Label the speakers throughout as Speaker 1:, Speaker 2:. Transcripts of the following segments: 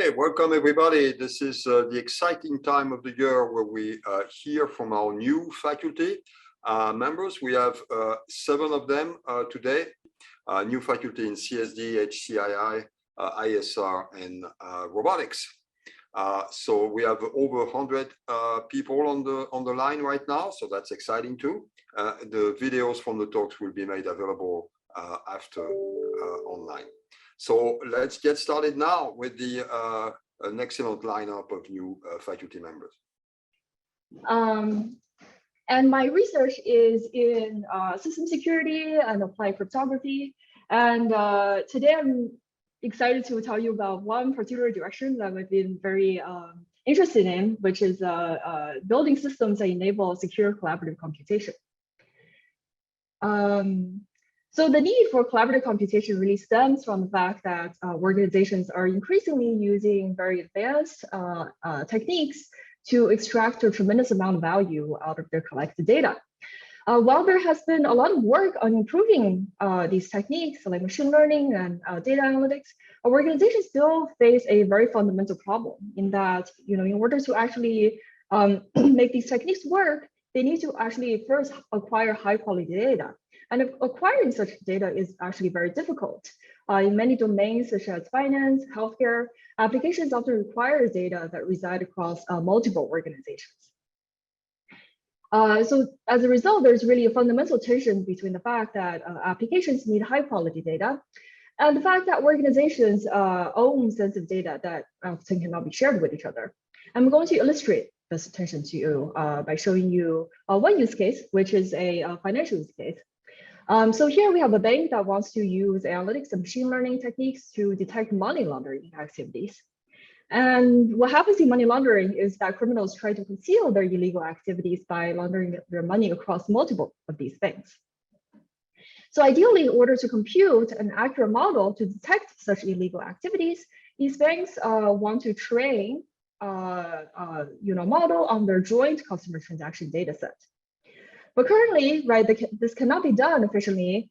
Speaker 1: Okay, welcome everybody. This is the exciting time of the year where we hear from our new faculty members. We have 7 of them today, new faculty in CSD, HCII, ISR, and robotics. So we have over 100 people on the line right now, so that's exciting too. The videos from the talks will be made available after online. So let's get started now with an excellent lineup of new faculty members.
Speaker 2: And my research is in system security and applied cryptography. And today I'm excited to tell you about one particular direction that I've been very interested in, which is building systems that enable secure collaborative computation. So the need for collaborative computation really stems from the fact that organizations are increasingly using very advanced techniques to extract a tremendous amount of value out of their collected data. While there has been a lot of work on improving these techniques like machine learning and data analytics, organizations still face a very fundamental problem in that, in order to actually make these techniques work, they need to actually first acquire high quality data. And acquiring such data is actually very difficult. In many domains, such as finance, healthcare, applications often require data that reside across multiple organizations. So as a result, there's really a fundamental tension between the fact that applications need high quality data and the fact that organizations own sensitive data that often cannot be shared with each other. I'm going to illustrate this tension to you by showing you one use case, which is a financial use case. So here we have a bank that wants to use analytics and machine learning techniques to detect money laundering activities. And what happens in money laundering is that criminals try to conceal their illegal activities by laundering their money across multiple of these banks. So ideally, in order to compute an accurate model to detect such illegal activities, these banks want to train model on their joint customer transaction data set. But currently, right, this cannot be done efficiently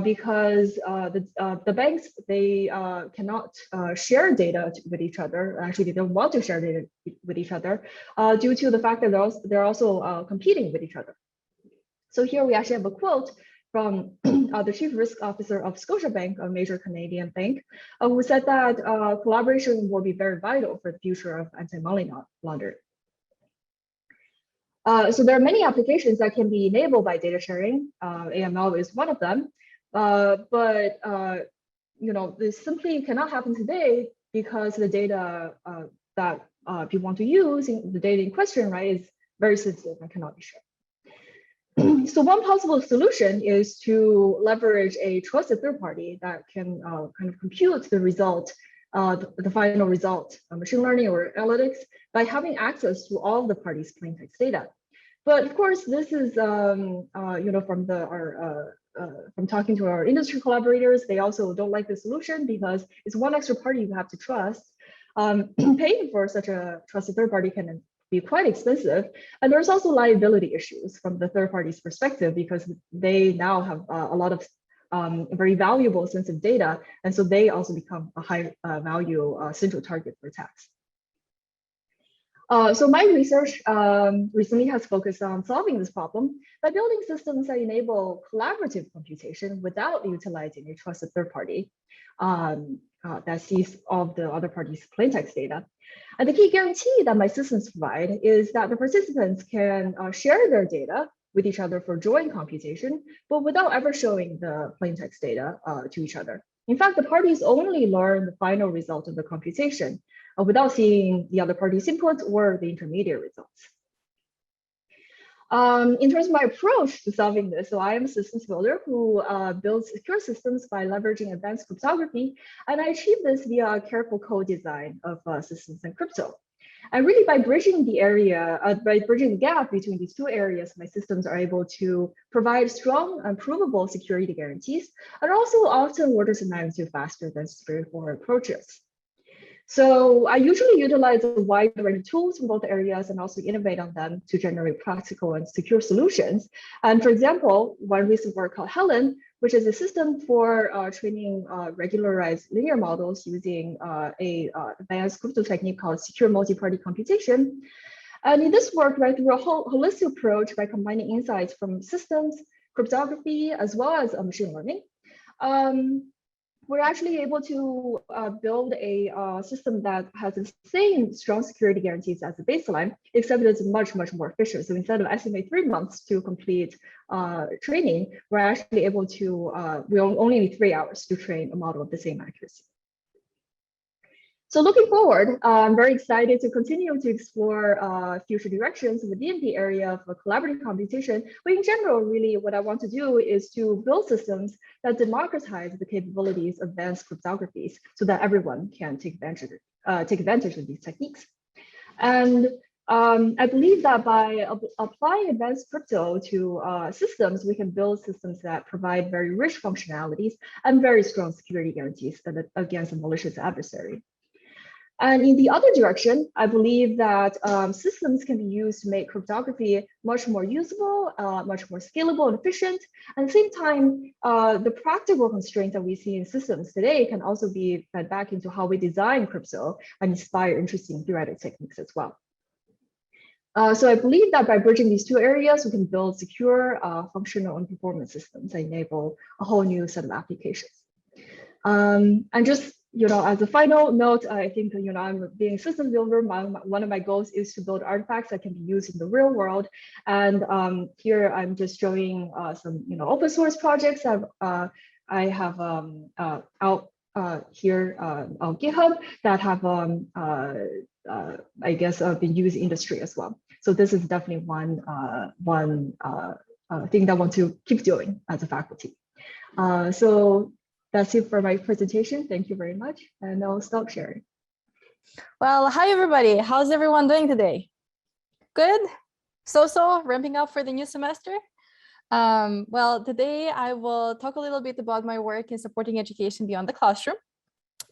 Speaker 2: because the banks, they cannot share data with each other. Actually, they don't want to share data with each other due to the fact that they're also competing with each other. So here we actually have a quote from the Chief Risk Officer of Scotiabank, a major Canadian bank, who said that collaboration will be very vital for the future of anti-money laundering. So there are many applications that can be enabled by data sharing. AML is one of them, but this simply cannot happen today because the data that people want to use, the data in question, right, is very sensitive and cannot be shared. So one possible solution is to leverage a trusted third party that can kind of compute the result, the final result, machine learning or analytics, by having access to all the parties' plain text data. But of course, this is from talking to our industry collaborators, they also don't like the solution because it's one extra party you have to trust. Paying for such a trusted third party can be quite expensive, and there's also liability issues from the third party's perspective because they now have a lot of very valuable sensitive data, and so they also become a high value central target for attacks. So my research recently has focused on solving this problem by building systems that enable collaborative computation without utilizing a trusted third party that sees all of the other parties' plain text data. And the key guarantee that my systems provide is that the participants can share their data with each other for joint computation, but without ever showing the plain text data to each other. In fact, the parties only learn the final result of the computation without seeing the other party's inputs or the intermediate results. In terms of my approach to solving this, so I am a systems builder who builds secure systems by leveraging advanced cryptography, and I achieve this via careful co-design of systems and crypto. And really by bridging the gap between these two areas, my systems are able to provide strong and provable security guarantees, and also often orders of magnitude faster than straightforward approaches. So I usually utilize a wide range of tools from both areas and also innovate on them to generate practical and secure solutions. And for example, one recent work called Helen, which is a system for training regularized linear models using a advanced crypto technique called secure multi-party computation. And in this work, right, through a holistic approach by combining insights from systems, cryptography, as well as machine learning, we're actually able to build a system that has the same strong security guarantees as the baseline, except it's much, much more efficient. So instead of estimating 3 months to complete training, we're actually able to, we only need 3 hours to train a model of the same accuracy. So looking forward, I'm very excited to continue to explore future directions in the DMP area of collaborative computation. But in general, really what I want to do is to build systems that democratize the capabilities of advanced cryptographies so that everyone can take advantage of these techniques. And I believe that by applying advanced crypto to systems, we can build systems that provide very rich functionalities and very strong security guarantees against a malicious adversary. And in the other direction, I believe that systems can be used to make cryptography much more usable, much more scalable and efficient. At the same time, the practical constraints that we see in systems today can also be fed back into how we design crypto and inspire interesting theoretic techniques as well. So I believe that by bridging these two areas, we can build secure, functional, and performance systems that enable a whole new set of applications. And just as a final note, I think I'm being a system builder. One of my goals is to build artifacts that can be used in the real world. And here I'm just showing some open source projects that I have out here on GitHub that have I guess been used in industry as well. So this is definitely one thing that I want to keep doing as a faculty. So that's it for my presentation. Thank you very much. And I'll stop sharing.
Speaker 3: Well, hi, everybody. How's everyone doing today? Good? So ramping up for the new semester? Well, today I will talk a little bit about my work in supporting education beyond the classroom.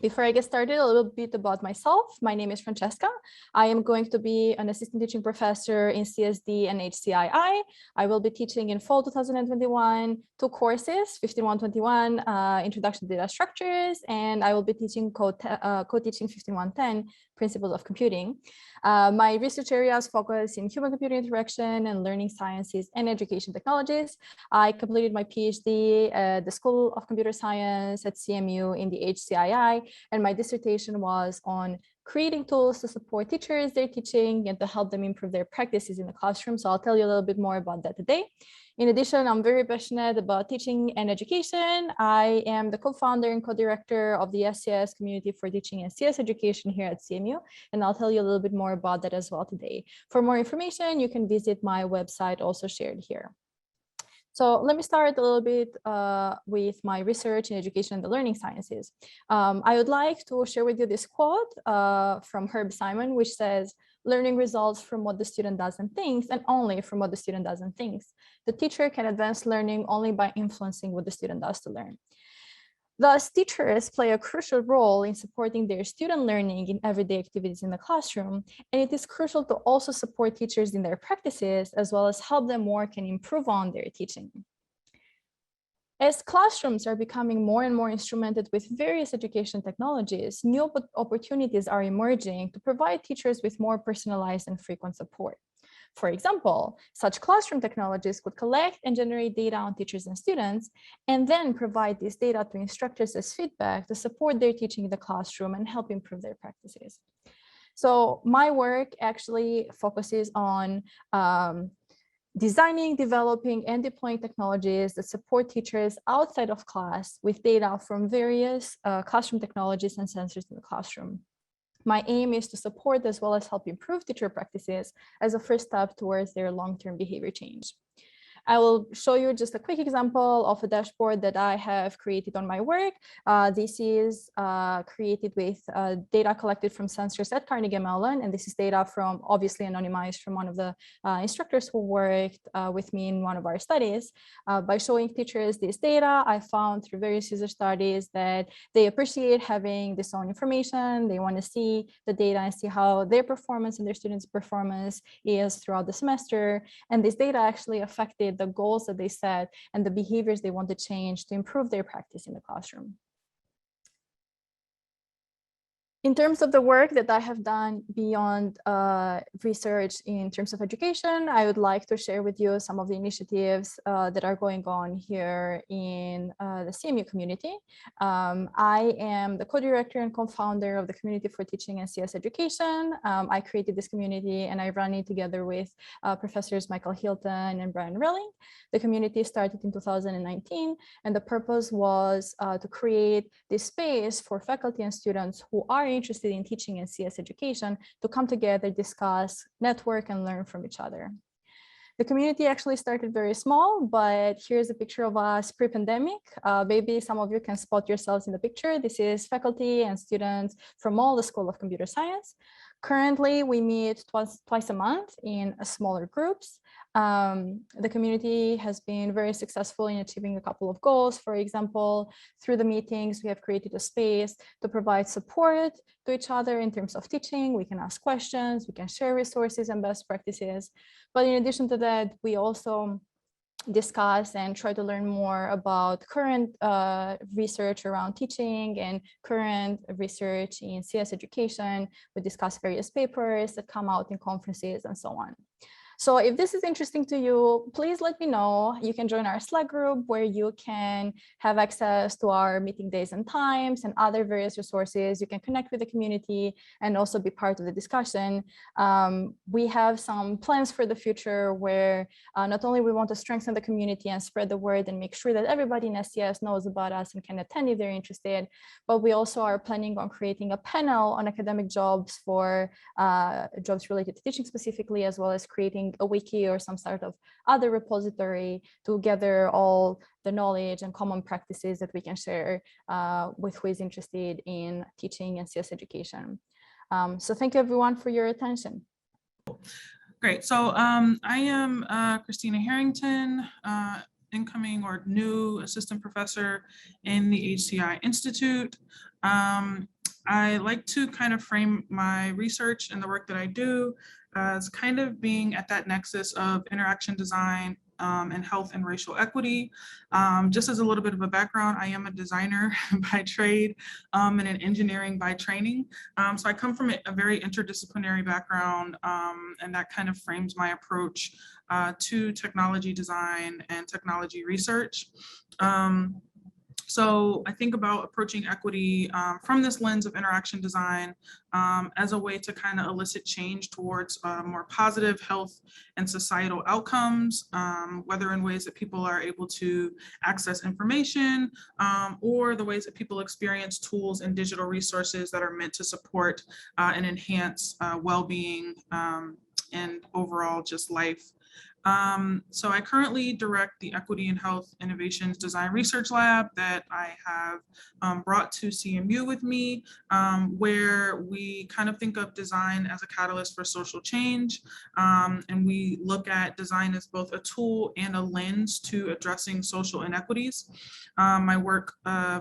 Speaker 3: Before I get started, a little bit about myself. My name is Franceska. I am going to be an assistant teaching professor in CSD and HCII. I will be teaching in fall 2021 2 courses, 5121, Introduction to Data Structures, and I will be teaching co-teaching 5110, Principles of Computing. My research areas focus in human-computer interaction and learning sciences and education technologies. I completed my PhD at the School of Computer Science at CMU in the HCII, and my dissertation was on creating tools to support teachers, their teaching, and to help them improve their practices in the classroom. So I'll tell you a little bit more about that today. In addition, I'm very passionate about teaching and education. I am the co-founder and co-director of the SCS community for teaching and CS education here at CMU, and I'll tell you a little bit more about that as well today. For more information, you can visit my website also shared here. So let me start a little bit with my research in education and the learning sciences. I would like to share with you this quote from Herb Simon, which says, "Learning results from what the student does and thinks, and only from what the student does and thinks. The teacher can advance learning only by influencing what the student does to learn." Thus, teachers play a crucial role in supporting their student learning in everyday activities in the classroom, and it is crucial to also support teachers in their practices, as well as help them work and improve on their teaching. As classrooms are becoming more and more instrumented with various education technologies, new opportunities are emerging to provide teachers with more personalized and frequent support. For example, such classroom technologies could collect and generate data on teachers and students, and then provide this data to instructors as feedback to support their teaching in the classroom and help improve their practices. So my work actually focuses on designing, developing, and deploying technologies that support teachers outside of class with data from various classroom technologies and sensors in the classroom. My aim is to support as well as help improve teacher practices as a first step towards their long-term behavior change. I will show you just a quick example of a dashboard that I have created on my work. This is created with data collected from sensors at Carnegie Mellon, and this is data from, obviously anonymized, from one of the instructors who worked with me in one of our studies. By showing teachers this data, I found through various user studies that they appreciate having this own information. They want to see the data and see how their performance and their students' performance is throughout the semester. And this data actually affected the goals that they set and the behaviors they want to change to improve their practice in the classroom. In terms of the work that I have done beyond research in terms of education, I would like to share with you some of the initiatives that are going on here in the CMU community. I am the co-director and co-founder of the Community for Teaching and CS Education. I created this community and I run it together with professors Michael Hilton and Brian Relling. The community started in 2019, and the purpose was to create this space for faculty and students who are interested in teaching and CS education to come together, discuss, network, and learn from each other. The community actually started very small, but here's a picture of us pre-pandemic. Maybe some of you can spot yourselves in the picture. This is faculty and students from all the School of Computer Science. Currently, we meet twice a month in smaller groups. The community has been very successful in achieving a couple of goals. For example, through the meetings, we have created a space to provide support to each other in terms of teaching. We can ask questions, we can share resources and best practices. But in addition to that, we also discuss and try to learn more about current research around teaching and current research in CS education. We discuss various papers that come out in conferences and so on. So if this is interesting to you, please let me know. You can join our Slack group where you can have access to our meeting days and times and other various resources. You can connect with the community and also be part of the discussion. We have some plans for the future where not only we want to strengthen the community and spread the word and make sure that everybody in SCS knows about us and can attend if they're interested, but we also are planning on creating a panel on academic jobs for jobs related to teaching specifically, as well as creating a wiki or some sort of other repository to gather all the knowledge and common practices that we can share with who is interested in teaching and CS education. So thank you everyone for your attention.
Speaker 4: Great. So I am Christina Harrington, incoming or new assistant professor in the HCI Institute. I like to kind of frame my research and the work that I do as kind of being at that nexus of interaction design and health and racial equity. Just as a little bit of a background, I am a designer by trade and an engineering by training. So I come from a very interdisciplinary background, and that kind of frames my approach to technology design and technology research. So I think about approaching equity from this lens of interaction design as a way to kind of elicit change towards more positive health and societal outcomes, whether in ways that people are able to access information or the ways that people experience tools and digital resources that are meant to support and enhance well-being and overall just life. So I currently direct the Equity and Health Innovations Design Research Lab that I have brought to CMU with me, where we kind of think of design as a catalyst for social change. And we look at design as both a tool and a lens to addressing social inequities. My work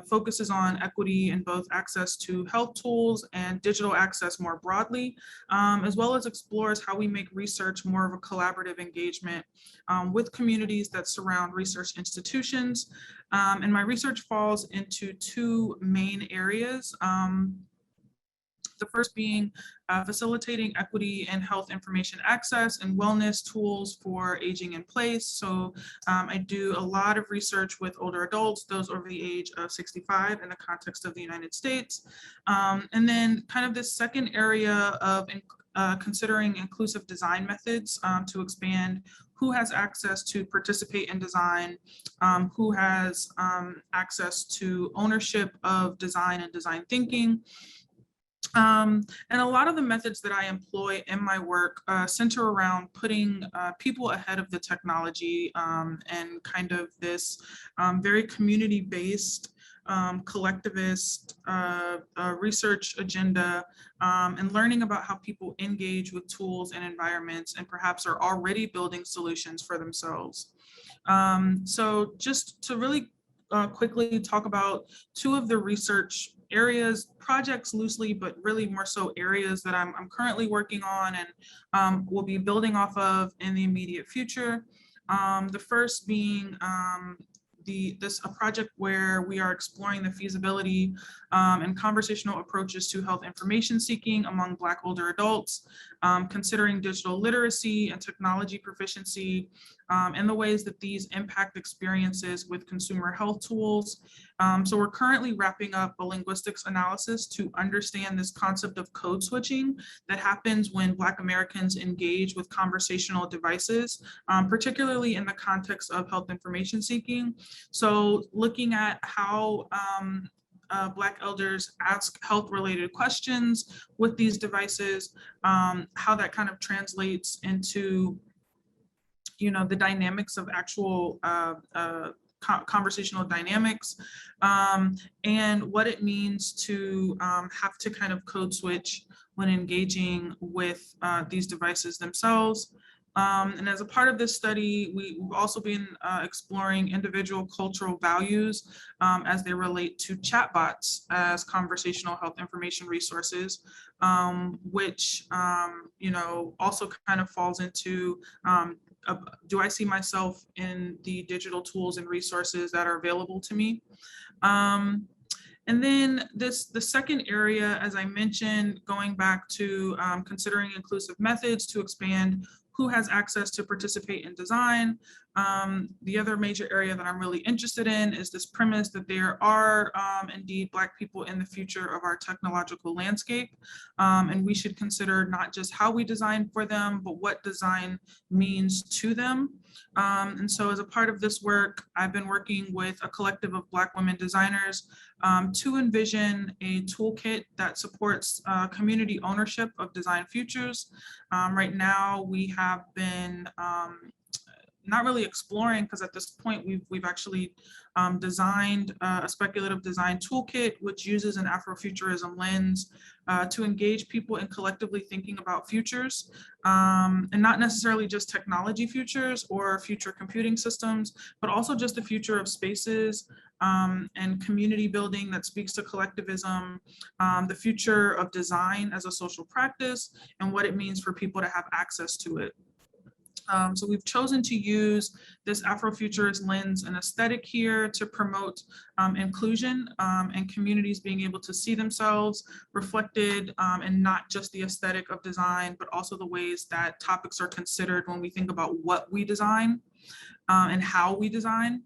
Speaker 4: focuses on equity in both access to health tools and digital access more broadly, as well as explores how we make research more of a collaborative engagement with communities that surround research institutions. And my research falls into two main areas. The first being facilitating equity and health information access and wellness tools for aging in place. So I do a lot of research with older adults, those over the age of 65 in the context of the United States. And then kind of this second area of considering inclusive design methods to expand who has access to participate in design, who has access to ownership of design and design thinking, And a lot of the methods that I employ in my work center around putting people ahead of the technology and kind of this very community-based, collectivist research agenda, and learning about how people engage with tools and environments and perhaps are already building solutions for themselves. So just to really quickly talk about two of the research areas, projects loosely, but really more so areas that I'm currently working on and will be building off of in the immediate future. The first being a project where we are exploring the feasibility and conversational approaches to health information seeking among Black older adults, considering digital literacy and technology proficiency, and the ways that these impact experiences with consumer health tools. So we're currently wrapping up a linguistics analysis to understand this concept of code switching that happens when Black Americans engage with conversational devices, particularly in the context of health information seeking. So looking at how Black elders ask health-related questions with these devices, how that kind of translates into, you know, the dynamics of actual conversational dynamics, and what it means to have to kind of code switch when engaging with these devices themselves. And as a part of this study, we've also been exploring individual cultural values as they relate to chatbots as conversational health information resources, which you know, also kind of falls into do I see myself in the digital tools and resources that are available to me? And then the second area, as I mentioned, going back to considering inclusive methods to expand who has access to participate in design. The other major area that I'm really interested in is this premise that there are indeed Black people in the future of our technological landscape. And we should consider not just how we design for them, but what design means to them. And so as a part of this work, I've been working with a collective of Black women designers to envision a toolkit that supports community ownership of design futures. Right now, we have been not really exploring, because at this point we've actually designed a speculative design toolkit, which uses an Afrofuturism lens to engage people in collectively thinking about futures, and not necessarily just technology futures or future computing systems, but also just the future of spaces and community building that speaks to collectivism, the future of design as a social practice, and what it means for people to have access to it. So we've chosen to use this Afrofuturist lens and aesthetic here to promote inclusion and communities being able to see themselves reflected in not just the aesthetic of design, but also the ways that topics are considered when we think about what we design and how we design.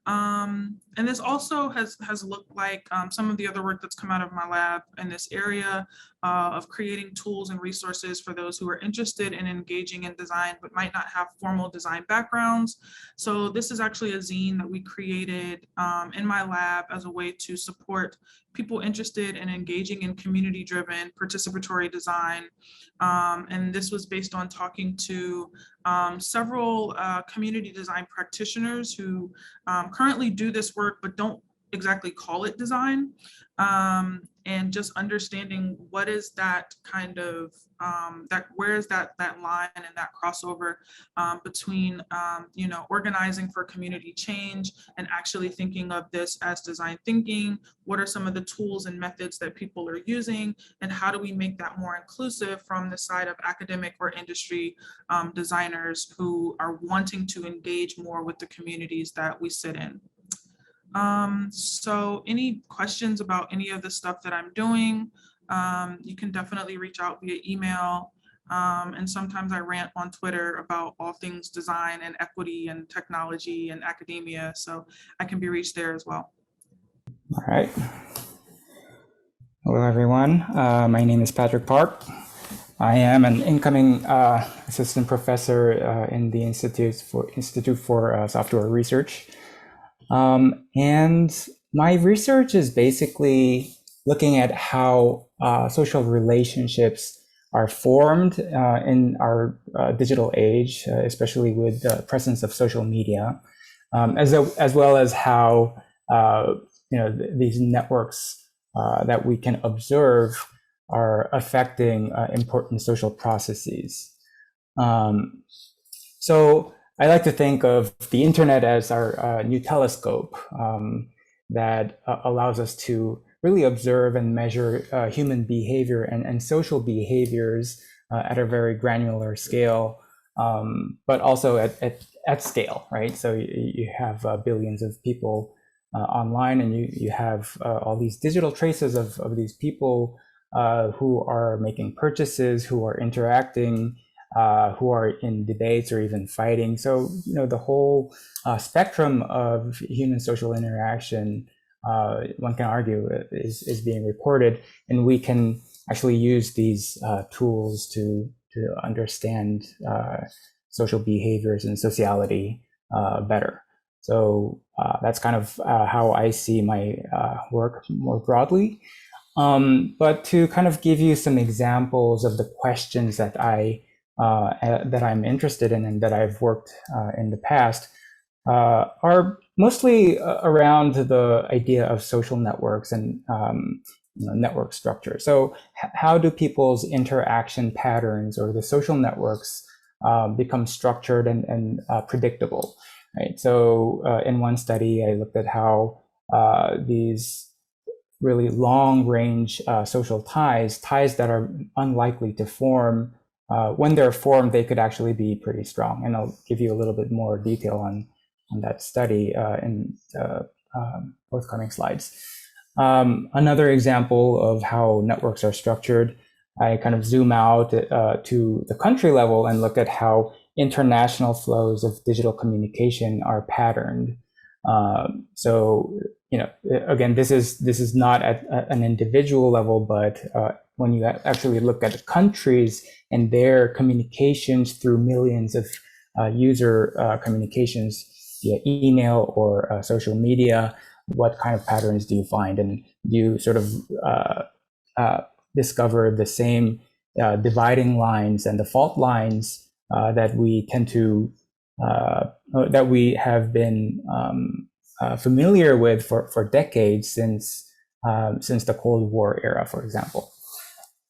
Speaker 4: And this also has looked like some of the other work that's come out of my lab in this area of creating tools and resources for those who are interested in engaging in design but might not have formal design backgrounds. So this is actually a zine that we created in my lab as a way to support people interested in engaging in community-driven participatory design. And this was based on talking to several community design practitioners who currently do this work but don't exactly call it design, and just understanding what is that kind of where is that line and that crossover between you know, organizing for community change and actually thinking of this as design thinking. What are some of the tools and methods that people are using, and how do we make that more inclusive from the side of academic or industry designers who are wanting to engage more with the communities that we sit in. So any questions about any of the stuff that I'm doing, you can definitely reach out via email. And sometimes I rant on Twitter about all things design and equity and technology and academia. So I can be reached there as well.
Speaker 5: All right. Hello, everyone. My name is Patrick Park. I am an incoming assistant professor in the Institute for Software Research. And my research is basically looking at how social relationships are formed in our digital age, especially with the presence of social media, as well as how these networks that we can observe are affecting important social processes. So I like to think of the internet as our new telescope that allows us to really observe and measure human behavior and social behaviors at a very granular scale, but also at scale, right? So you have billions of people online, and you have all these digital traces of these people who are making purchases, who are interacting, who are in debates or even fighting. So, the whole spectrum of human social interaction, one can argue, is being recorded, and we can actually use these tools to understand social behaviors and sociality better. So that's kind of how I see my work more broadly. But to kind of give you some examples of the questions that I'm interested in and that I've worked in the past are mostly around the idea of social networks and network structure. So how do people's interaction patterns or the social networks become structured and predictable, right? So in one study, I looked at how these really long range social ties that are unlikely to form, when they're formed, they could actually be pretty strong. And I'll give you a little bit more detail on that study in forthcoming slides. Another example of how networks are structured, I kind of zoom out to the country level and look at how international flows of digital communication are patterned. So, again, this is not at an individual level, but when you actually look at countries and their communications through millions of user communications via email or social media, what kind of patterns do you find? And you sort of discover the same dividing lines and the fault lines that we tend to that we have been familiar with for decades, since the Cold War era, for example.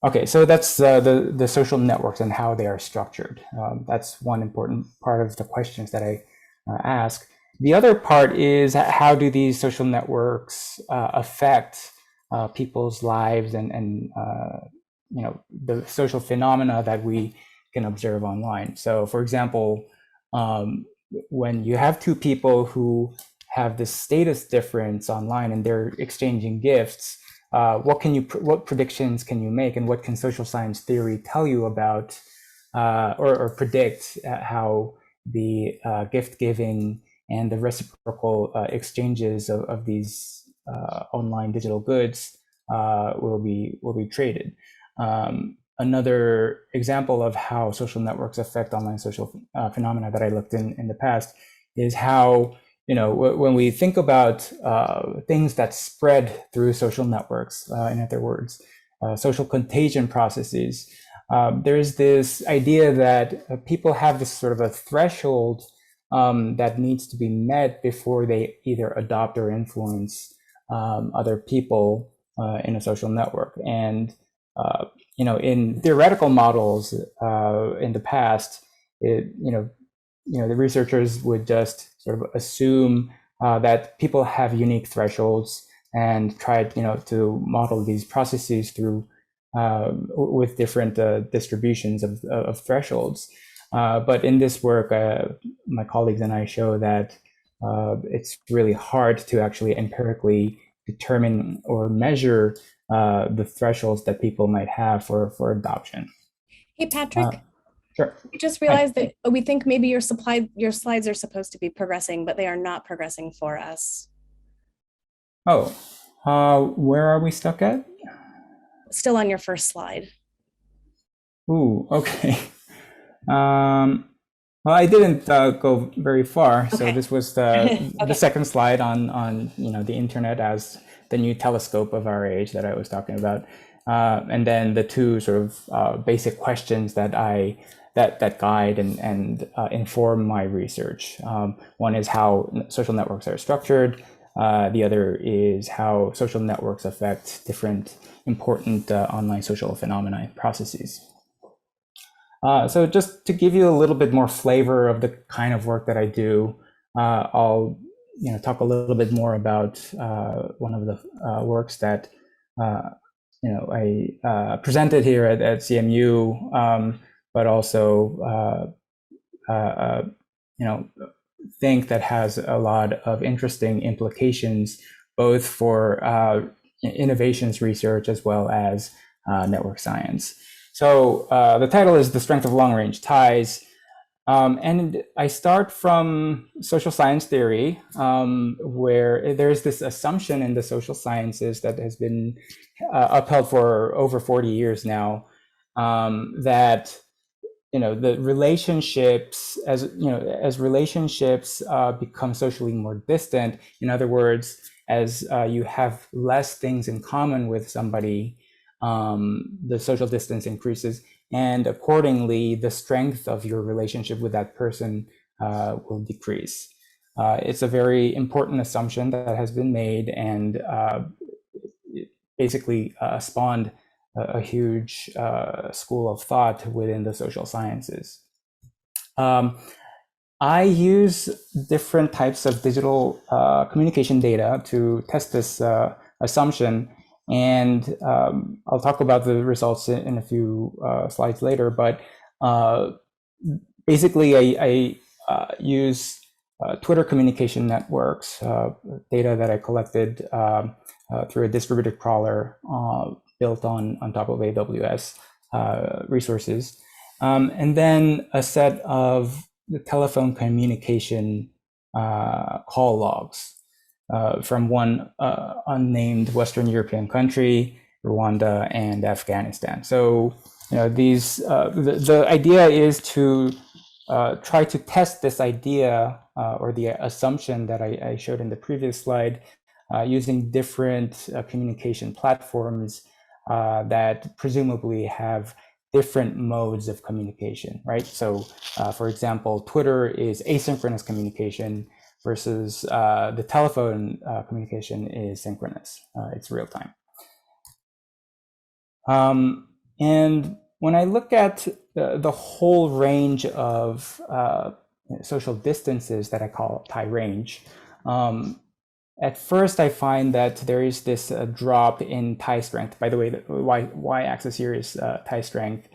Speaker 5: Okay, so that's the social networks and how they are structured. That's one important part of the questions that I ask. The other part is, how do these social networks affect people's lives and the social phenomena that we can observe online? So, for example, when you have two people who have this status difference online and they're exchanging gifts, what predictions can you make, and what can social science theory tell you about or predict how the gift giving and the reciprocal exchanges of these online digital goods will be traded? Another example of how social networks affect online social phenomena that I looked in the past is how, when we think about things that spread through social networks, in other words, social contagion processes, there's this idea that people have this sort of a threshold that needs to be met before they either adopt or influence other people in a social network. And in theoretical models in the past, the researchers would just sort of assume that people have unique thresholds and try to model these processes through with different distributions of thresholds. But in this work, my colleagues and I show that it's really hard to actually empirically determine or measure the thresholds that people might have for adoption.
Speaker 6: Hey, Patrick.
Speaker 5: Sure.
Speaker 6: We just realized that we think maybe your slides are supposed to be progressing, but they are not progressing for us.
Speaker 5: Oh, where are we stuck at?
Speaker 6: Still on your first slide.
Speaker 5: Ooh, okay. Well, I didn't go very far. Okay. So this was the second slide on the internet as the new telescope of our age that I was talking about. And then the two sort of basic questions that that guide and inform my research. One is how social networks are structured. The other is how social networks affect different important online social phenomena processes. So just to give you a little bit more flavor of the kind of work that I do, I'll talk a little bit more about one of the works that I presented here at CMU, but also think that has a lot of interesting implications, both for innovations research as well as network science. So the title is The Strength of Long-Range Ties. And I start from social science theory, where there's this assumption in the social sciences that has been upheld for over 40 years now, that the relationships, as relationships become socially more distant, in other words, as you have less things in common with somebody, the social distance increases, and accordingly, the strength of your relationship with that person will decrease. It's a very important assumption that has been made, and it basically spawned a huge school of thought within the social sciences. I use different types of digital communication data to test this assumption, and I'll talk about the results in a few slides later, but basically I use Twitter communication networks, data that I collected through a distributed crawler built on top of AWS resources, and then a set of the telephone communication call logs from one unnamed Western European country, Rwanda, and Afghanistan. So, these the idea is to try to test this idea or the assumption that I showed in the previous slide, using different communication platforms that presumably have different modes of communication, right? So, for example, Twitter is asynchronous communication versus the telephone communication is synchronous. It's real time. And when I look at the whole range of social distances that I call tie range, at first I find that there is this drop in tie strength. By the way, the y-axis here is tie strength,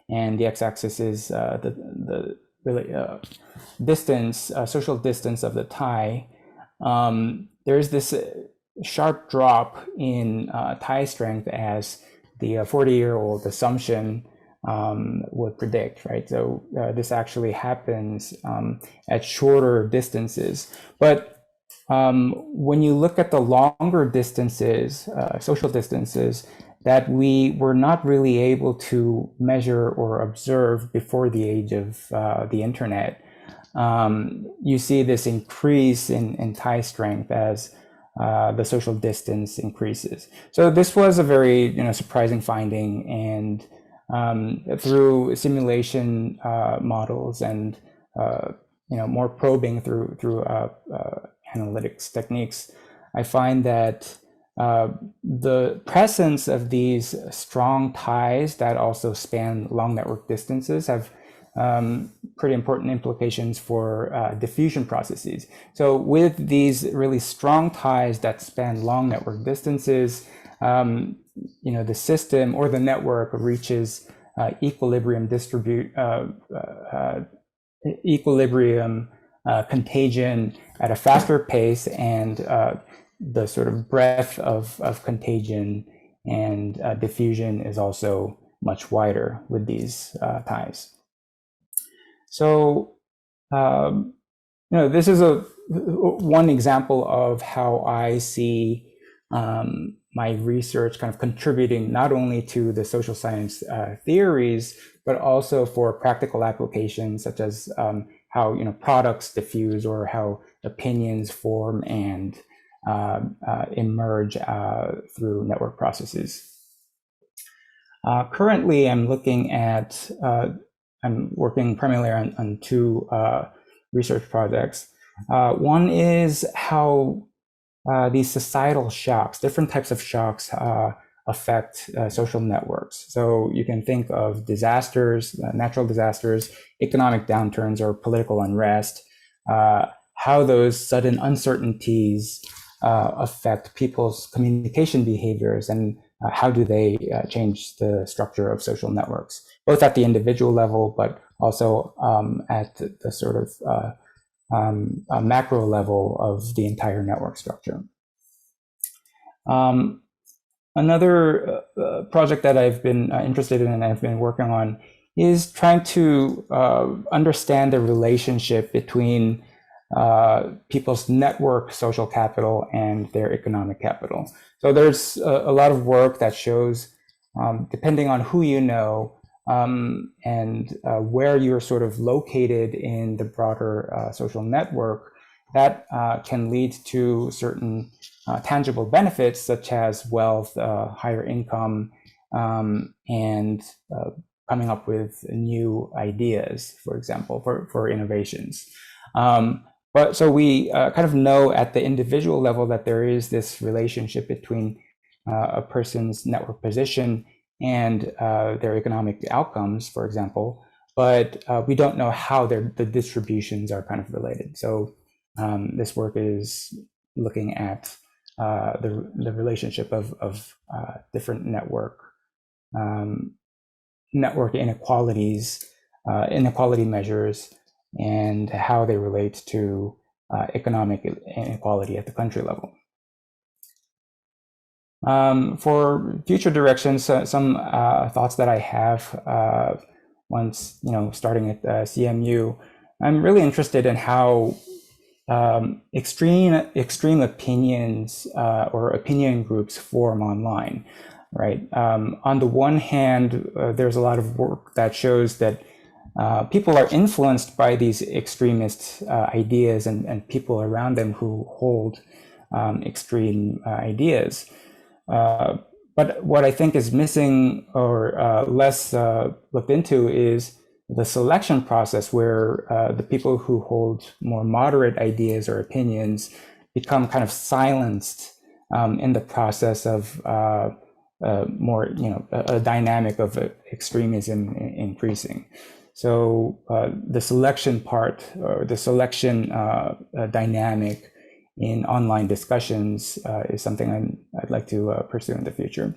Speaker 5: and the x-axis is the distance, social distance of the tie. There's this sharp drop in tie strength as the 40-year-old assumption would predict, right? So this actually happens at shorter distances. But when you look at the longer distances, social distances, that we were not really able to measure or observe before the age of the internet, you see this increase in tie strength as the social distance increases. So this was a very surprising finding, and through simulation models and more probing through analytics techniques, I find that the presence of these strong ties that also span long network distances have pretty important implications for diffusion processes. So with these really strong ties that span long network distances, the system or the network reaches equilibrium contagion at a faster pace, and the sort of breadth of contagion and diffusion is also much wider with these ties. So, this is one example of how I see my research kind of contributing not only to the social science theories, but also for practical applications such as how products diffuse or how opinions form and emerge through network processes. Currently, I'm looking at, I'm working primarily on two research projects. One is how these societal shocks, different types of shocks, affect social networks. So you can think of disasters, natural disasters, economic downturns, or political unrest, how those sudden uncertainties affect people's communication behaviors, and how do they change the structure of social networks, both at the individual level, but also at the sort of macro level of the entire network structure. Another project that I've been interested in and I've been working on is trying to understand the relationship between people's network social capital and their economic capital. So there's a lot of work that shows, depending on who you know and where you're sort of located in the broader social network, that can lead to certain tangible benefits such as wealth, higher income, and coming up with new ideas, for example, for innovations. But so we kind of know at the individual level that there is this relationship between a person's network position and their economic outcomes, for example, but we don't know how the distributions are kind of related. So this work is looking at the relationship of different network inequalities, inequality measures, and how they relate to economic inequality at the country level. For future directions, some thoughts that I have once starting at CMU, I'm really interested in how extreme opinions or opinion groups form online, right? On the one hand, there's a lot of work that shows that people are influenced by these extremist ideas and people around them who hold extreme ideas. But what I think is missing or less looked into is the selection process, where the people who hold more moderate ideas or opinions become kind of silenced in the process of more, a dynamic of extremism increasing. So the selection part, or the selection dynamic in online discussions is something I'd like to pursue in the future.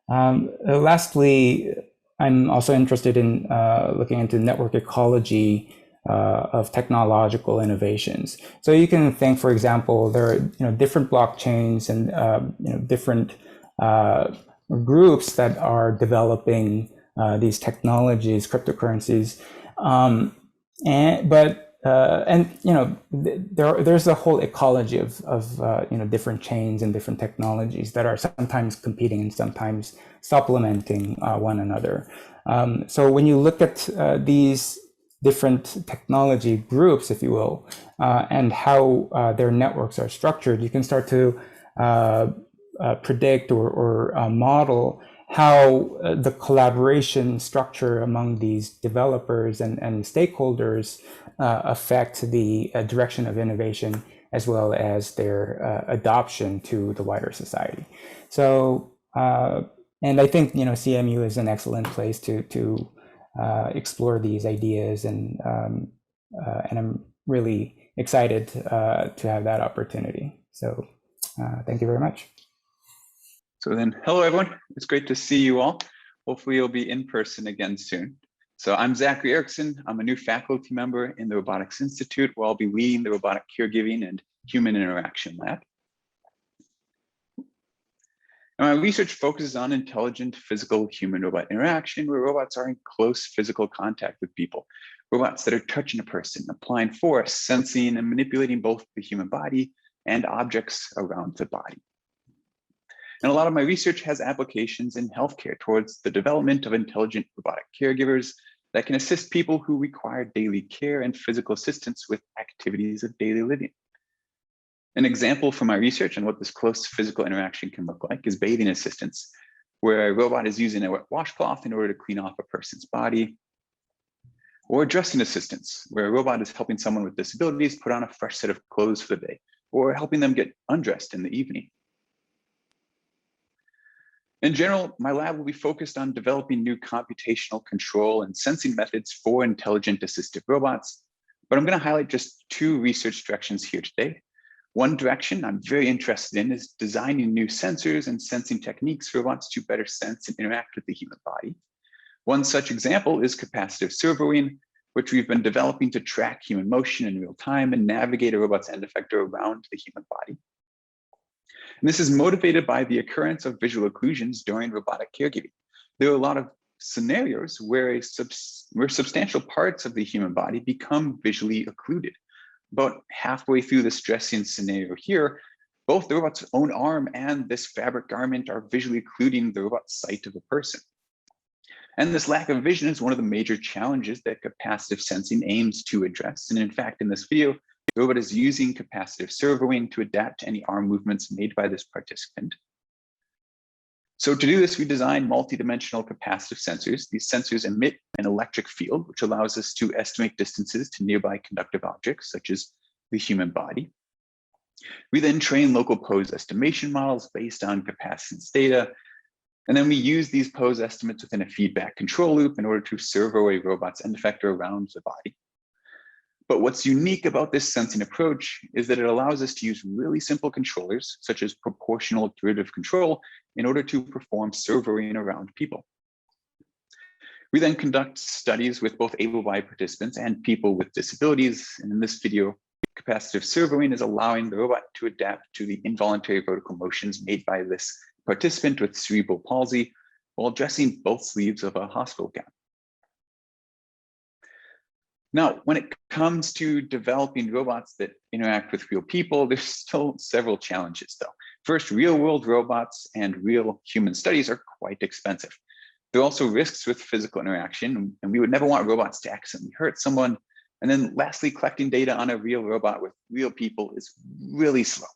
Speaker 5: Lastly, I'm also interested in looking into network ecology of technological innovations. So you can think, for example, there are different blockchains and different groups that are developing these technologies, cryptocurrencies, there's a whole ecology of different chains and different technologies that are sometimes competing and sometimes supplementing one another. So when you look at these different technology groups, if you will, and how their networks are structured, you can start to predict or model how the collaboration structure among these developers and stakeholders affect the direction of innovation, as well as their adoption to the wider society. So, and I think CMU is an excellent place to explore these ideas, and I'm really excited to have that opportunity. So, thank you very much.
Speaker 7: So then, hello everyone. It's great to see you all. Hopefully you'll be in person again soon. So I'm Zachary Erickson. I'm a new faculty member in the Robotics Institute, where I'll be leading the Robotic Caregiving and Human Interaction Lab. And my research focuses on intelligent physical human-robot interaction, where robots are in close physical contact with people. Robots that are touching a person, applying force, sensing and manipulating both the human body and objects around the body. And a lot of my research has applications in healthcare towards the development of intelligent robotic caregivers that can assist people who require daily care and physical assistance with activities of daily living. An example from my research on what this close physical interaction can look like is bathing assistance, where a robot is using a wet washcloth in order to clean off a person's body, or dressing assistance, where a robot is helping someone with disabilities put on a fresh set of clothes for the day, or helping them get undressed in the evening. In general, my lab will be focused on developing new computational control and sensing methods for intelligent assistive robots, but I'm going to highlight just 2 research directions here today. One direction I'm very interested in is designing new sensors and sensing techniques for robots to better sense and interact with the human body. One such example is capacitive servoing, which we've been developing to track human motion in real time and navigate a robot's end effector around the human body. And this is motivated by the occurrence of visual occlusions during robotic caregiving. There are a lot of scenarios where substantial parts of the human body become visually occluded. About halfway through the stressing scenario here, both the robot's own arm and this fabric garment are visually occluding the robot's sight of a person. And this lack of vision is one of the major challenges that capacitive sensing aims to address. And in fact, in this video, the robot is using capacitive servoing to adapt to any arm movements made by this participant. So to do this, we designed multidimensional capacitive sensors. These sensors emit an electric field, which allows us to estimate distances to nearby conductive objects, such as the human body. We then train local pose estimation models based on capacitance data. And then we use these pose estimates within a feedback control loop in order to servo a robot's end effector around the body. But what's unique about this sensing approach is that it allows us to use really simple controllers, such as proportional derivative control, in order to perform servoing around people. We then conduct studies with both able-bodied participants and people with disabilities. And in this video, capacitive servoing is allowing the robot to adapt to the involuntary vertical motions made by this participant with cerebral palsy while dressing both sleeves of a hospital gown. Now, when it comes to developing robots that interact with real people, there's still several challenges though. First, real-world robots and real human studies are quite expensive. There are also risks with physical interaction, and we would never want robots to accidentally hurt someone. And then lastly, collecting data on a real robot with real people is really slow.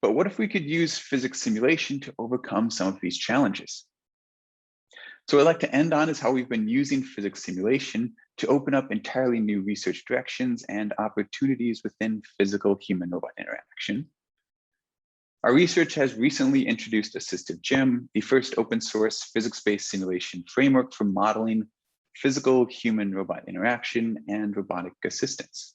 Speaker 7: But what if we could use physics simulation to overcome some of these challenges? So I'd like to end on is how we've been using physics simulation to open up entirely new research directions and opportunities within physical human-robot interaction. Our research has recently introduced Assistive GEM, the first open source physics-based simulation framework for modeling physical human-robot interaction and robotic assistance.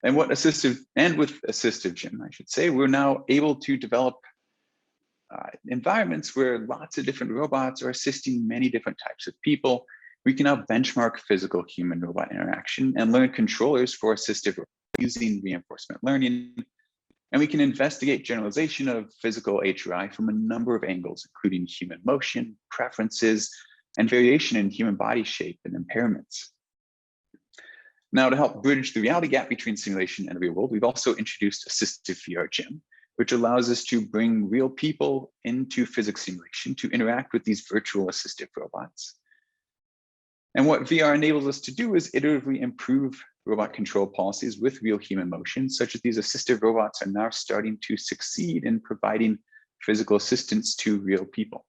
Speaker 7: And with Assistive GEM, I should say, we're now able to develop environments where lots of different robots are assisting many different types of people. We can now benchmark physical human-robot interaction and learn controllers for assistive using reinforcement learning. And we can investigate generalization of physical HRI from a number of angles, including human motion, preferences, and variation in human body shape and impairments. Now, to help bridge the reality gap between simulation and the real world, we've also introduced Assistive VR GEM, which allows us to bring real people into physics simulation to interact with these virtual assistive robots. And what VR enables us to do is iteratively improve robot control policies with real human motion, such as these assistive robots are now starting to succeed in providing physical assistance to real people.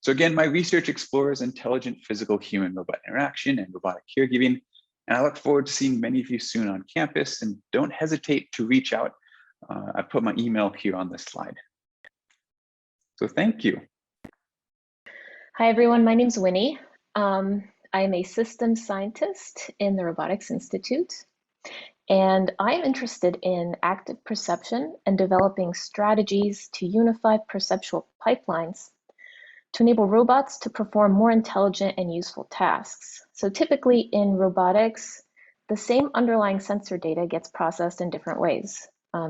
Speaker 7: So again, my research explores intelligent physical human-robot interaction and robotic caregiving, and I look forward to seeing many of you soon on campus, and don't hesitate to reach out. I put my email here on this slide. So thank you.
Speaker 8: Hi, everyone. My name's Winnie. I am a systems scientist in the Robotics Institute, and I am interested in active perception and developing strategies to unify perceptual pipelines to enable robots to perform more intelligent and useful tasks. So typically in robotics, the same underlying sensor data gets processed in different ways.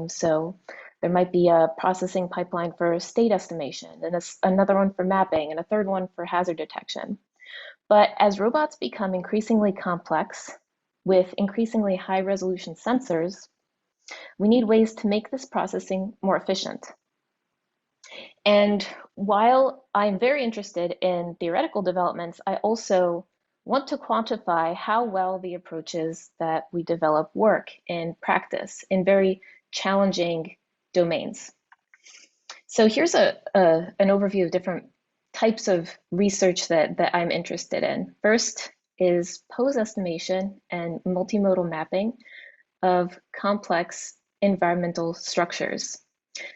Speaker 8: So there might be a processing pipeline for state estimation, and another one for mapping, and a third one for hazard detection. But as robots become increasingly complex with increasingly high resolution sensors, we need ways to make this processing more efficient. And while I'm very interested in theoretical developments, I also want to quantify how well the approaches that we develop work in practice in very challenging domains. So here's an overview of different types of research that I'm interested in. First is pose estimation and multimodal mapping of complex environmental structures.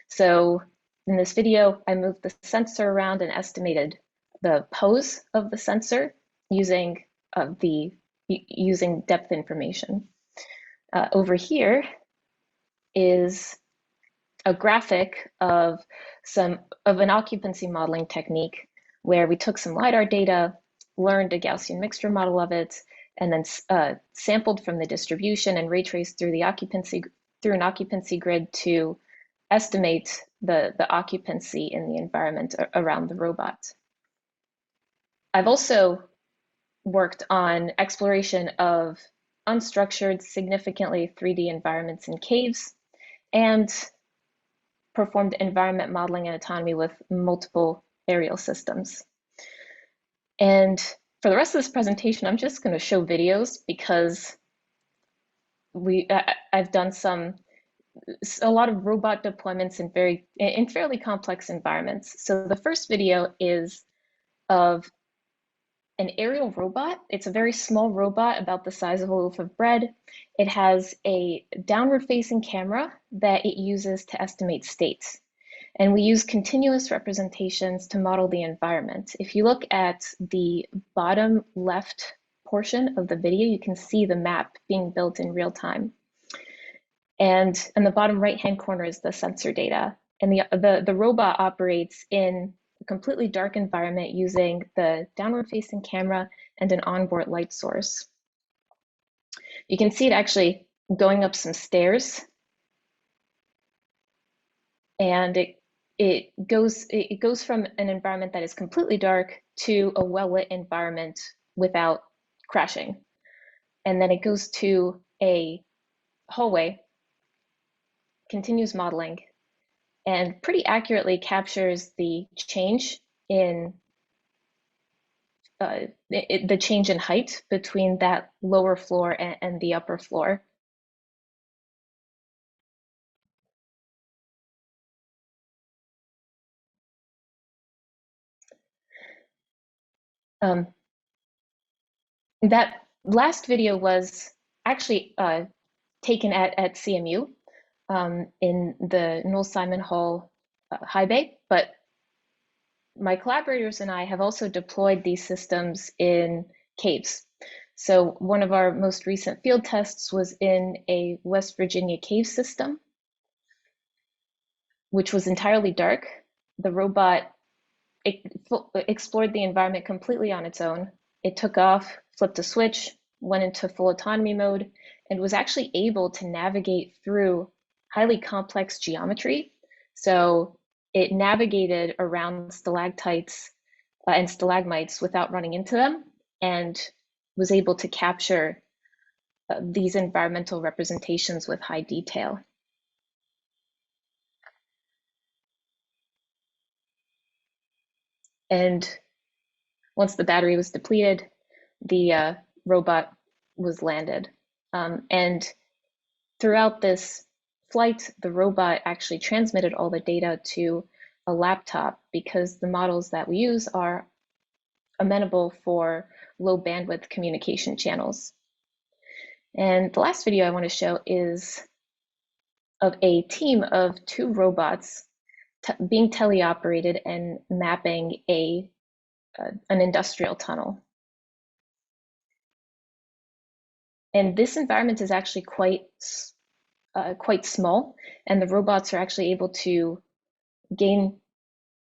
Speaker 8: So in this video, I moved the sensor around and estimated the pose of the sensor using depth information. Over here is a graphic of an occupancy modeling technique where we took some LiDAR data, learned a Gaussian mixture model of it, and then sampled from the distribution and ray traced through an occupancy grid to estimate the occupancy in the environment around the robot. I've also worked on exploration of unstructured, significantly 3D environments in caves, and performed environment modeling and autonomy with multiple aerial systems. And for the rest of this presentation, I'm just going to show videos because I've done a lot of robot deployments in fairly complex environments. So the first video is of an aerial robot. It's a very small robot, about the size of a loaf of bread. It has a downward facing camera that it uses to estimate states. And we use continuous representations to model the environment. If you look at the bottom left portion of the video, you can see the map being built in real time. And in the bottom right-hand corner is the sensor data. And the robot operates in a completely dark environment using the downward-facing camera and an onboard light source. You can see it actually going up some stairs, and it goes from an environment that is completely dark to a well-lit environment without crashing. And then it goes to a hallway, continues modeling, and pretty accurately captures the change in height between that lower floor and the upper floor. That last video was actually taken at CMU in the Noel Simon Hall High Bay, but my collaborators and I have also deployed these systems in caves. So one of our most recent field tests was in a West Virginia cave system, which was entirely dark. The robot explored the environment completely on its own. It took off, flipped a switch, went into full autonomy mode, and was actually able to navigate through highly complex geometry. So it navigated around stalactites and stalagmites without running into them, and was able to capture these environmental representations with high detail. And once the battery was depleted, the robot was landed. And throughout this flight, the robot actually transmitted all the data to a laptop because the models that we use are amenable for low bandwidth communication channels. And the last video I want to show is of a team of 2 robots being teleoperated and mapping an industrial tunnel. And this environment is actually quite small, and the robots are actually able to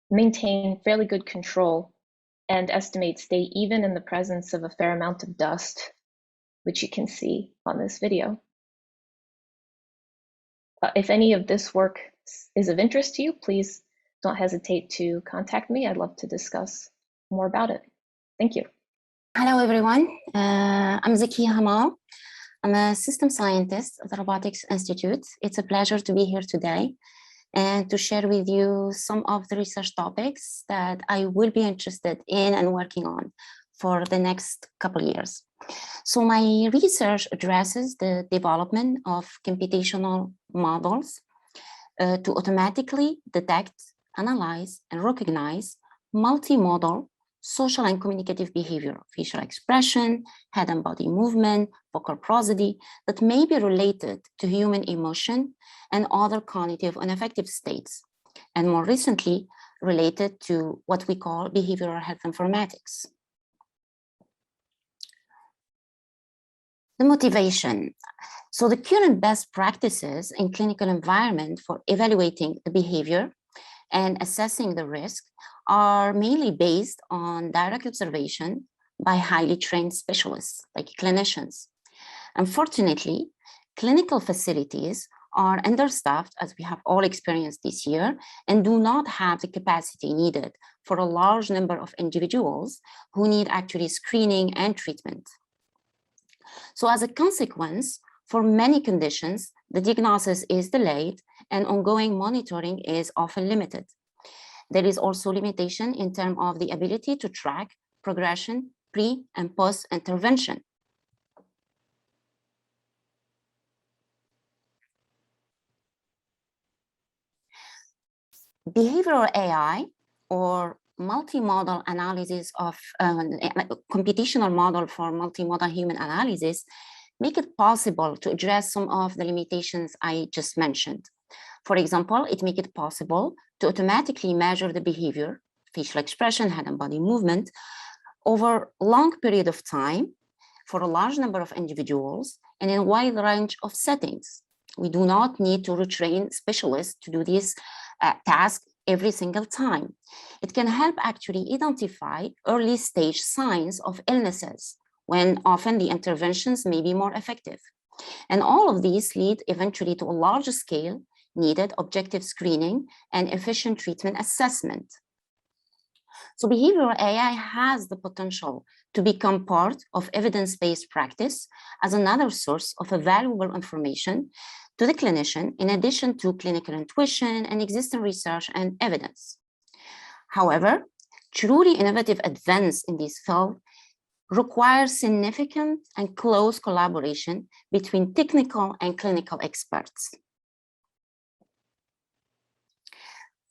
Speaker 8: maintain fairly good control and estimate state even in the presence of a fair amount of dust, which you can see on this video. If any of this work is of interest to you, please don't hesitate to contact me. I'd love to discuss more about it. Thank you.
Speaker 9: Hello, everyone. I'm Zakia Hammal. I'm a system scientist at the Robotics Institute. It's a pleasure to be here today and to share with you some of the research topics that I will be interested in and working on for the next couple of years. So my research addresses the development of computational models to automatically detect, analyze, and recognize multimodal social and communicative behavior, facial expression, head and body movement, vocal prosody that may be related to human emotion and other cognitive and affective states, and more recently related to what we call behavioral health informatics. The motivation. So the current best practices in clinical environment for evaluating the behavior and assessing the risk are mainly based on direct observation by highly trained specialists like clinicians. Unfortunately, clinical facilities are understaffed, as we have all experienced this year, and do not have the capacity needed for a large number of individuals who need actually screening and treatment. So as a consequence, for many conditions, the diagnosis is delayed and ongoing monitoring is often limited. There is also limitation in terms of the ability to track progression, pre and post intervention. Behavioral AI, or multimodal analysis of computational model for multimodal human analysis, make it possible to address some of the limitations I just mentioned. For example, it makes it possible to automatically measure the behavior, facial expression, head and body movement over a long period of time for a large number of individuals and in a wide range of settings. We do not need to retrain specialists to do this task every single time. It can help actually identify early stage signs of illnesses when often the interventions may be more effective. And all of these lead eventually to a larger scale needed objective screening and efficient treatment assessment. So behavioral AI has the potential to become part of evidence-based practice as another source of valuable information to the clinician, in addition to clinical intuition and existing research and evidence. However, truly innovative advance in this field requires significant and close collaboration between technical and clinical experts.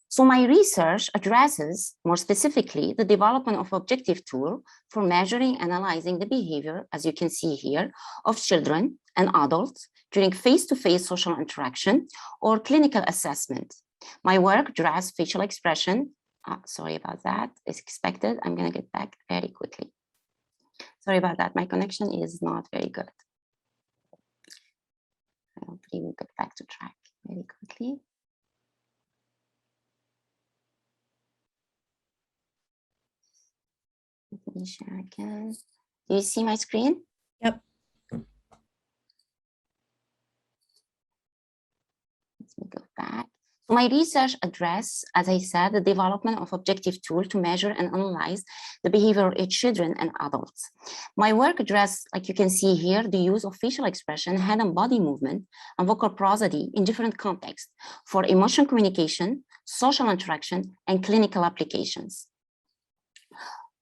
Speaker 9: So my research addresses more specifically the development of objective tool for measuring and analyzing the behavior, as you can see here, of children and adults during face-to-face social interaction or clinical assessment. My work addresses facial expression. Sorry about that, it's expected. I'm gonna get back very quickly. Sorry about that, my connection is not very good. I'll even get back to track very quickly. Let me share again. Do you see my screen?
Speaker 6: Yep.
Speaker 9: Let me go back. My research addressed, as I said, the development of objective tool to measure and analyze the behavior of children and adults. My work addressed, like you can see here, the use of facial expression, head and body movement, and vocal prosody in different contexts for emotion communication, social interaction, and clinical applications.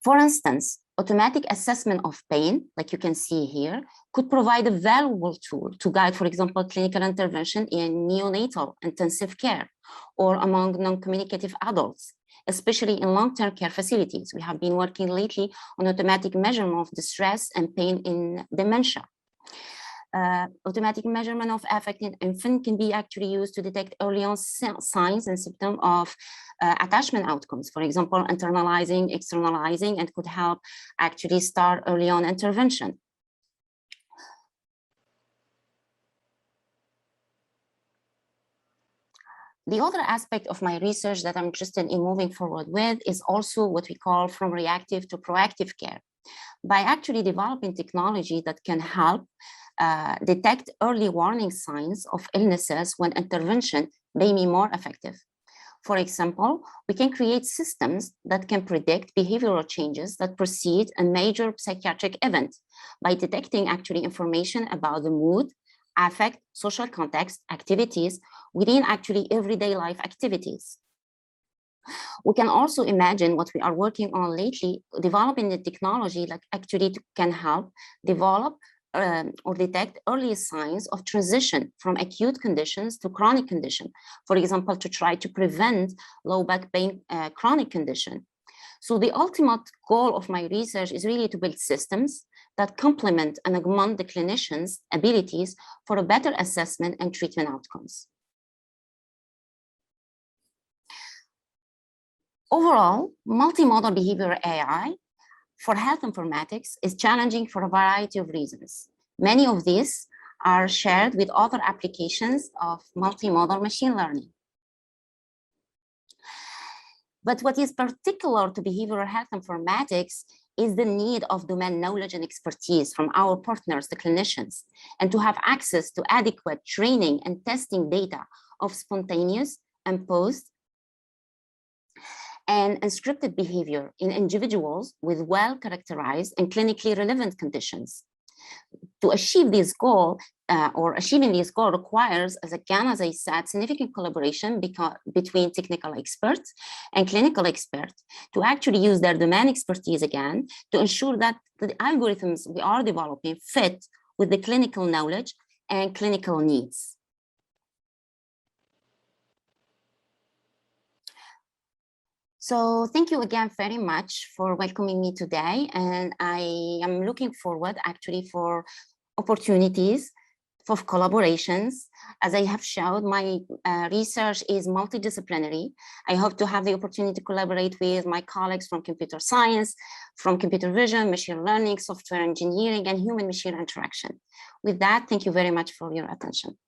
Speaker 9: For instance, automatic assessment of pain, like you can see here, could provide a valuable tool to guide, for example, clinical intervention in neonatal intensive care or among non-communicative adults, especially in long-term care facilities. We have been working lately on automatic measurement of distress and pain in dementia. Automatic measurement of affect in infant can be actually used to detect early on signs and symptoms of attachment outcomes, for example, internalizing, externalizing, and could help actually start early on intervention. The other aspect of my research that I'm interested in moving forward with is also what we call from reactive to proactive care. By actually developing technology that can help detect early warning signs of illnesses when intervention may be more effective. For example, we can create systems that can predict behavioral changes that precede a major psychiatric event by detecting actually information about the mood, affect, social context, activities within actually everyday life activities. We can also imagine what we are working on lately, developing the technology that actually can help develop or detect early signs of transition from acute conditions to chronic condition. For example, to try to prevent low back pain chronic condition. So the ultimate goal of my research is really to build systems that complement and augment the clinicians' abilities for a better assessment and treatment outcomes. Overall, multimodal behavioral AI for health informatics is challenging for a variety of reasons. Many of these are shared with other applications of multimodal machine learning. But what is particular to behavioral health informatics is the need of domain knowledge and expertise from our partners, the clinicians, and to have access to adequate training and testing data of spontaneous and post and unscripted behavior in individuals with well-characterized and clinically relevant conditions. To achieve this goal, achieving this goal requires, again, as I said, significant collaboration between technical experts and clinical experts to actually use their domain expertise again to ensure that the algorithms we are developing fit with the clinical knowledge and clinical needs. So thank you again very much for welcoming me today. And I am looking forward actually for opportunities for collaborations. As I have showed, my research is multidisciplinary. I hope to have the opportunity to collaborate with my colleagues from computer science, from computer vision, machine learning, software engineering, and human-machine interaction. With that, thank you very much for your attention.